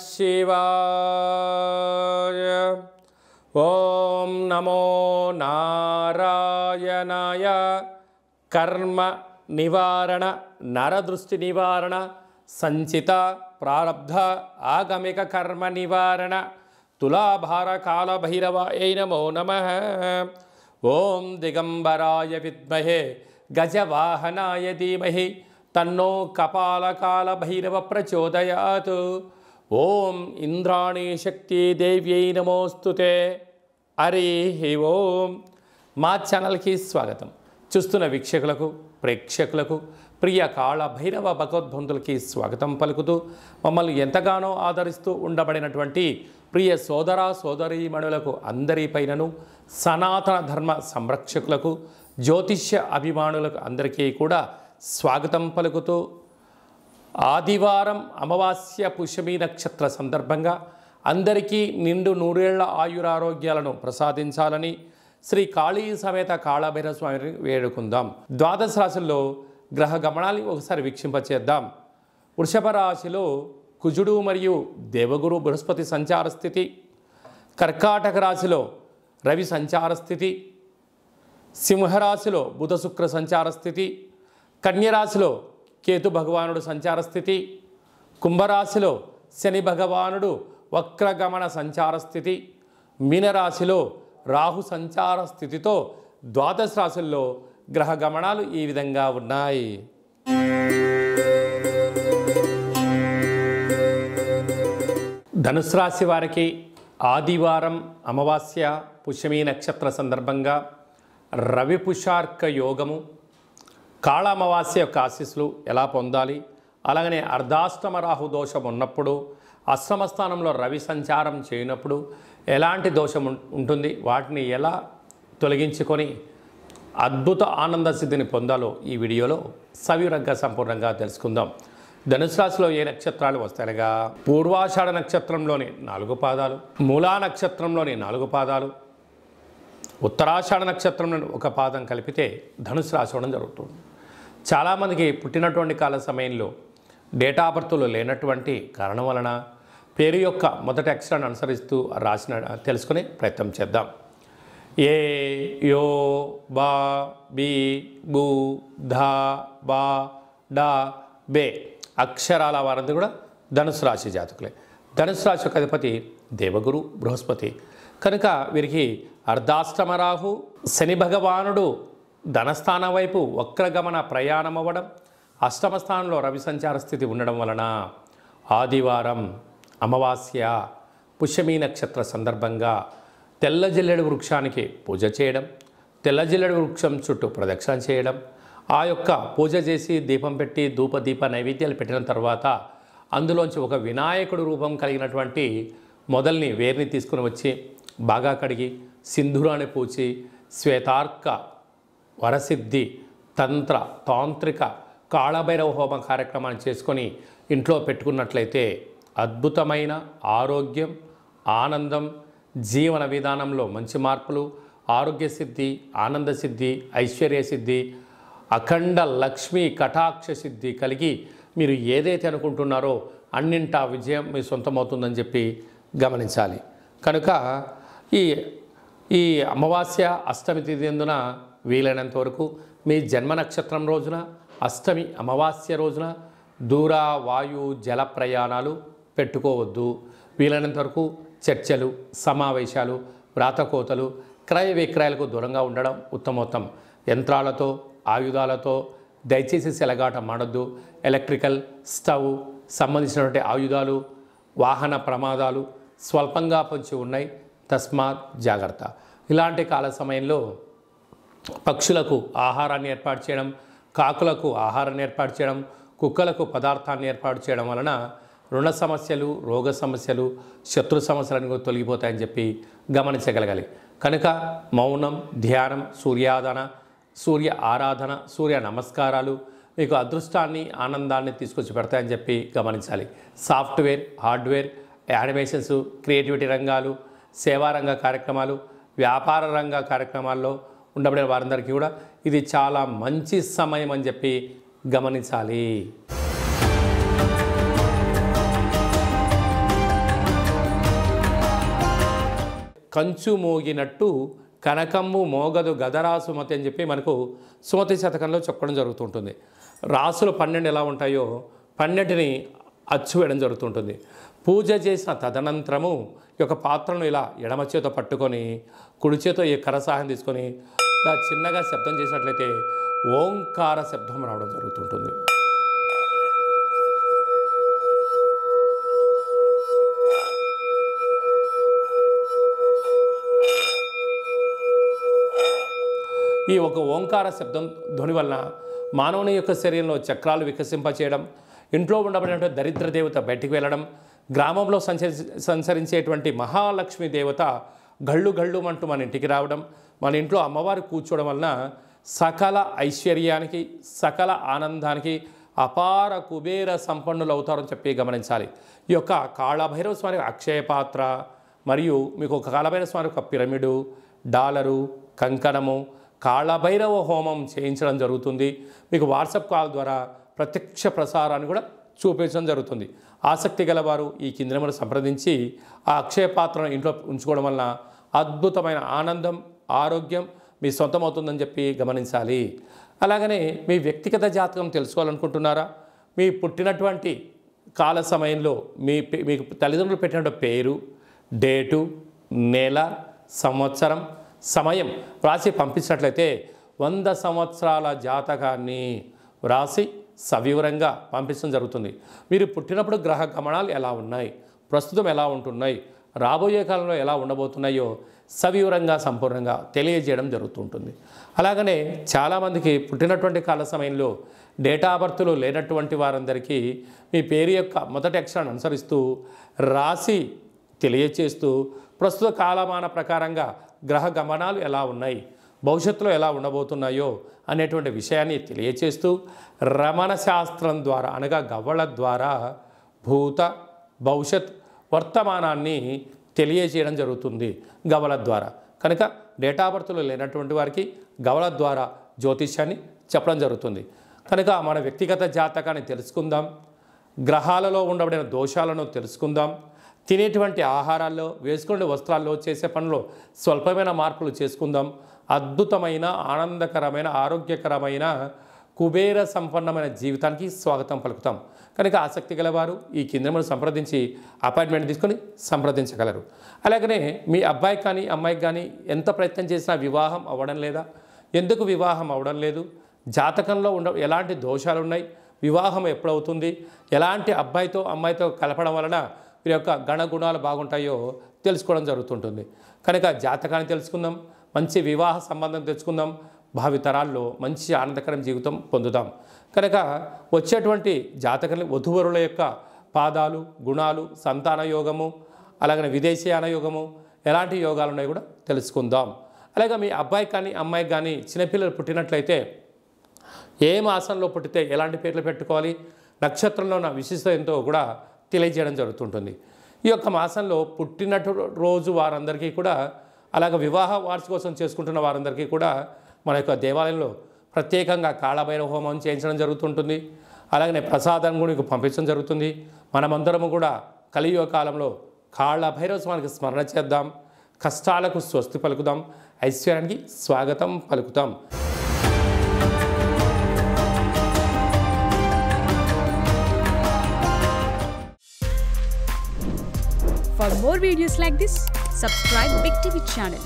శివాయ. ఓం నమో నారాయణాయ. కర్మ నివారణ, నరదృష్టి నివారణ, సంచిత ప్రారబ్ధ ఆగమిక కర్మ నివారణ, తులాభార కాల భైరవాయ నమో నమః. ఓం దిగంబరాయ విద్మహే గజవాహనాయ ధీమహి తన్నో కపాలకాల భైరవ ప్రచోదయాత్. ఓం ఇంద్రాణీ శక్తి దేవ్యై నమోస్తుతే. హరి ఓం. మా ఛానల్కి స్వాగతం. చూస్తున్న వీక్షకులకు, ప్రేక్షకులకు, ప్రియ కాళ భైరవ భగవద్బంధులకి స్వాగతం పలుకుతూ మమ్మల్ని ఎంతగానో ఆదరిస్తూ ఉండబడినటువంటి ప్రియ సోదర సోదరీమణులకు అందరిపైనను, సనాతన ధర్మ సంరక్షకులకు, జ్యోతిష్య అభిమానులకు అందరికీ కూడా స్వాగతం పలుకుతూ, ఆదివారం అమావాస్య పుష్యమి నక్షత్ర సందర్భంగా అందరికీ నిండు నూరేళ్ల ఆయురారోగ్యాలను ప్రసాదించాలని శ్రీ కాళీ సమేత కాళభైరవ స్వామిని వేడుకుందాం. ద్వాదశ రాశుల్లో గ్రహ గమనాన్ని ఒకసారి వీక్షింపచేద్దాం. వృషభ రాశిలో కుజుడు మరియు దేవగురు బృహస్పతి సంచార స్థితి. కర్కాటక రాశిలో రవి సంచార స్థితి. సింహరాశిలో బుధ శుక్ర సంచార స్థితి. కన్యరాశిలో కేతు భగవానుడు సంచార స్థితి. కుంభరాశిలో శని భగవానుడు వక్రగమన సంచార స్థితి. మీనరాశిలో రాహు సంచార స్థితితో ద్వాదశ రాశుల్లో గ్రహ గమనాలు ఈ విధంగా ఉన్నాయి. ధనుసు రాశి వారికి ఆదివారం అమావాస్య పుష్యమి నక్షత్ర సందర్భంగా రవి పుషార్క యోగము, కాళ అమావాస్య యొక్క ఆశీస్సులు ఎలా పొందాలి, అలాగనే అర్ధాష్టమ రాహు దోషం ఉన్నప్పుడు, అష్టమ స్థానంలో రవి సంచారం చేయనప్పుడు ఎలాంటి దోషం ఉంటుంది, వాటిని ఎలా తొలగించుకొని అద్భుత ఆనంద సిద్ధిని పొందాలో ఈ వీడియోలో సవివరంగా సంపూర్ణంగా తెలుసుకుందాం. ధనుసు రాశిలో ఏ నక్షత్రాలు వస్తాయనగా పూర్వాషాఢ నక్షత్రంలోని 4 పాదాలు, మూలా నక్షత్రంలోని 4 పాదాలు, ఉత్తరాషాఢ నక్షత్రంలోని 1 పాదం కలిపితే ధనుసు రాశి అవడం జరుగుతుంది. చాలామందికి పుట్టినటువంటి కాల సమయంలో డేటా ఆఫ్ బర్త్లో లేనటువంటి కారణం వలన పేరు యొక్క మొదటి అక్షరాన్ని అనుసరిస్తూ రాసిన తెలుసుకునే ప్రయత్నం చేద్దాం. ఏ, యో, బా, బి, బు, ధా, బా, డా, బే అక్షరాల వారందరూ కూడా ధనుసు రాశి జాతకులే. ధనుసు రాశి యొక్క అధిపతి దేవగురు బృహస్పతి కనుక వీరికి అర్ధాష్టమ రాహు, శని భగవానుడు ధనస్థానం వైపు వక్రగమన ప్రయాణం అవ్వడం, అష్టమ స్థానంలో రవి సంచార స్థితి ఉండడం వలన ఆదివారం అమావాస్య పుష్యమి నక్షత్ర సందర్భంగా తెల్ల జిల్లెడు వృక్షానికి పూజ చేయడం, తెల్ల జిల్లెడు వృక్షం చుట్టూ ప్రదక్షిణ చేయడం, ఆ యొక్క పూజ చేసి దీపం పెట్టి ధూపదీప నైవేద్యాలు పెట్టిన తర్వాత అందులోంచి ఒక వినాయకుడు రూపం కలిగినటువంటి మొదల్ని వేరుని తీసుకుని వచ్చి బాగా కడిగి సింధూరాన్ని పూచి శ్వేతార్క వరసిద్ధి తంత్ర తాంత్రిక కాళభైరవ హోమ కార్యక్రమాన్ని చేసుకొని ఇంట్లో పెట్టుకున్నట్లయితే అద్భుతమైన ఆరోగ్యం, ఆనందం, జీవన విధానంలో మంచి మార్పులు, ఆరోగ్య సిద్ధి, ఆనంద సిద్ధి, ఐశ్వర్య సిద్ధి, అఖండ లక్ష్మీ కటాక్ష సిద్ధి కలిగి మీరు ఏదైతే అనుకుంటున్నారో అన్నింటా విజయం మీ సొంతమవుతుందని చెప్పి గమనించాలి. కనుక ఈ అమావాస్య అష్టమి తిథి ఎందున వీలైనంత వరకు మీ జన్మ నక్షత్రం రోజున అష్టమి అమావాస్య రోజున దూర వాయు జల ప్రయాణాలు పెట్టుకోవద్దు. వీలైనంత వరకు చర్చలు, సమావేశాలు, వ్రాతకోతలు, క్రయ విక్రయాలకు దూరంగా ఉండడం ఉత్తమోత్తం. యంత్రాలతో, ఆయుధాలతో దయచేసి సెలగాట మాడద్దు. ఎలక్ట్రికల్, స్టవ్ సంబంధించినటువంటి ఆయుధాలు, వాహన ప్రమాదాలు స్వల్పంగా పొంచి ఉన్నాయి. తస్మాత్ జాగ్రత్త. ఇలాంటి కాల సమయంలో పక్షులకు ఆహారాన్ని ఏర్పాటు చేయడం, కాకులకు ఆహారాన్ని ఏర్పాటు చేయడం, కుక్కలకు పదార్థాన్ని ఏర్పాటు చేయడం వలన రుణ సమస్యలు, రోగ సమస్యలు, శత్రు సమస్యలను తొలగిపోతాయని చెప్పి గమనించగలగాలి. కనుక మౌనం, ధ్యానం, సూర్యారాధన, సూర్య ఆరాధన, సూర్య నమస్కారాలు మీకు అదృష్టాన్ని, ఆనందాన్ని తీసుకొచ్చి పెడతాయని చెప్పి గమనించాలి. సాఫ్ట్వేర్, హార్డ్వేర్, యానిమేషన్స్, క్రియేటివిటీ రంగాలు, సేవారంగ కార్యక్రమాలు, వ్యాపార రంగ కార్యక్రమాల్లో ఉండబడిన వారందరికీ కూడా ఇది చాలా మంచి సమయం అని చెప్పి గమనించాలి. కంచు మోగినట్టు కనకమ్ము మోగదు గదరా సుమతి అని చెప్పి మనకు సుమతి శతకంలో చెప్పడం జరుగుతుంటుంది. రాసులు 12 ఎలా ఉంటాయో 12ని అచ్చు వేయడం జరుగుతుంటుంది. పూజ చేసిన తదనంతరము ఈ యొక్క పాత్రను ఇలా ఎడమ చేతో పట్టుకొని కుడి చేతో ఈ కర సహాయం తీసుకొని ఇలా చిన్నగా శబ్దం చేసినట్లయితే ఓంకార శబ్దం రావడం జరుగుతుంటుంది. ఈ ఒక ఓంకార శబ్దం ధ్వని వలన మానవుని యొక్క శరీరంలో చక్రాలు వికసింపచేయడం, ఇంట్లో ఉండబడిన దరిద్ర దేవత బయటికి వెళ్ళడం, గ్రామంలో సంచరించేటువంటి మహాలక్ష్మి దేవత గళ్ళు గళ్ళుమంటూ మన ఇంటికి రావడం, మన ఇంట్లో అమ్మవారు కూర్చోవడం వలన సకల ఐశ్వర్యానికి సకల ఆనందానికి అపార కుబేర సంపన్నులు అవుతారని చెప్పి గమనించాలి. ఈ యొక్క కాళభైరవ స్వామి అక్షయ పాత్ర మరియు మీకు ఒక కాళభైరవ స్వామి ఒక పిరమిడు, డాలరు, కంకణము, కాళభైరవ హోమం చేయించడం జరుగుతుంది. మీకు వాట్సాప్ కాల్ ద్వారా ప్రత్యక్ష ప్రసారాన్ని కూడా చూపించడం జరుగుతుంది. ఆసక్తి గలవారు ఈ కింది నెంబర్ను సంప్రదించి ఆ అక్షయ పాత్రను ఇంట్లో ఉంచుకోవడం వలన అద్భుతమైన ఆనందం, ఆరోగ్యం మీ సొంతమవుతుందని చెప్పి గమనించాలి. అలాగనే మీ వ్యక్తిగత జాతకం తెలుసుకోవాలనుకుంటున్నారా? మీ పుట్టినటువంటి కాల సమయంలో మీకు తల్లిదండ్రులు పెట్టిన పేరు, డేటు, నెల, సంవత్సరం, సమయం వ్రాసి పంపించినట్లయితే 100 సంవత్సరాల జాతకాన్ని వ్రాసి సవివరంగా పంపించడం జరుగుతుంది. మీరు పుట్టినప్పుడు గ్రహ గమనాలు ఎలా ఉన్నాయి, ప్రస్తుతం ఎలా ఉంటున్నాయి, రాబోయే కాలంలో ఎలా ఉండబోతున్నాయో సవివరంగా సంపూర్ణంగా తెలియజేయడం జరుగుతుంటుంది. అలాగనే చాలామందికి పుట్టినటువంటి కాల సమయంలో డేటా బర్త్లు లేనటువంటి వారందరికీ మీ పేరు యొక్క మొదటి అక్షరాన్ని అనుసరిస్తూ రాసి తెలియచేస్తూ ప్రస్తుత కాలమాన ప్రకారంగా గ్రహ గమనాలు ఎలా ఉన్నాయి, భవిష్యత్తులో ఎలా ఉండబోతున్నాయో అనేటువంటి విషయాన్ని తెలియచేస్తూ రమణ శాస్త్రం ద్వారా అనగా గవ్వల ద్వారా భూత భవిష్యత్ వర్తమానాన్ని తెలియజేయడం జరుగుతుంది గవ్వల ద్వారా. కనుక డేటా బర్త్లు లేనటువంటి వారికి గవ్వల ద్వారా జ్యోతిష్యాన్ని చెప్పడం జరుగుతుంది. కనుక మన వ్యక్తిగత జాతకాన్ని తెలుసుకుందాం, గ్రహాలలో ఉండబడిన దోషాలను తెలుసుకుందాం, తినేటువంటి ఆహారాల్లో, వేసుకునే వస్త్రాల్లో, చేసే పనుల్లో స్వల్పమైన మార్పులు చేసుకుందాం. అద్భుతమైన ఆనందకరమైన ఆరోగ్యకరమైన కుబేర సంపన్నమైన జీవితానికి స్వాగతం పలుకుతాం. కనుక ఆసక్తి గలవారు ఈ కింద మనం సంప్రదించి అపాయింట్మెంట్ తీసుకొని సంప్రదించగలరు. అలాగనే మీ అబ్బాయికి కానీ అమ్మాయికి కానీ ఎంత ప్రయత్నం చేసినా వివాహం అవ్వడం లేదా? ఎందుకు వివాహం అవ్వడం లేదు? జాతకంలో ఎలాంటి దోషాలు ఉన్నాయి, వివాహం ఎప్పుడవుతుంది, ఎలాంటి అబ్బాయితో అమ్మాయితో కలపడం వలన వీరి యొక్క గణగుణాలు బాగుంటాయో తెలుసుకోవడం జరుగుతుంటుంది. కనుక జాతకాన్ని తెలుసుకుందాం, మంచి వివాహ సంబంధం తెచ్చుకుందాం, భావితరాల్లో మంచి ఆనందకరం జీవితం పొందుదాం. కనుక వచ్చేటువంటి జాతకాన్ని వధువరుల యొక్క పాదాలు, గుణాలు, సంతాన యోగము, అలాగనే విదేశీయాన యోగము, ఎలాంటి యోగాలు ఉన్నాయో కూడా తెలుసుకుందాం. అలాగే మీ అబ్బాయి కానీ అమ్మాయికి కానీ చిన్నపిల్లలు పుట్టినట్లయితే ఏ మాసంలో పుట్టితే ఎలాంటి పేర్లు పెట్టుకోవాలి, నక్షత్రంలో ఉన్న విశిష్టత ఎంతో కూడా తెలియజేయడం జరుగుతుంటుంది. ఈ యొక్క మాసంలో పుట్టినట్టు రోజు వారందరికీ కూడా, అలాగే వివాహ వార్షికోత్సవం చేసుకుంటున్న వారందరికీ కూడా మన యొక్క దేవాలయంలో ప్రత్యేకంగా కాళభైరవ హోమం చేయించడం జరుగుతుంటుంది. అలాగనే ప్రసాదం కూడా మీకు పంపించడం జరుగుతుంది. మనమందరము కూడా కలియుగ కాలంలో కాళభైరవ స్వామికి స్మరణ చేద్దాం, కష్టాలకు స్వస్తి పలుకుదాం, ఐశ్వర్యానికి స్వాగతం పలుకుతాం. For more videos like this, subscribe Big TV channel.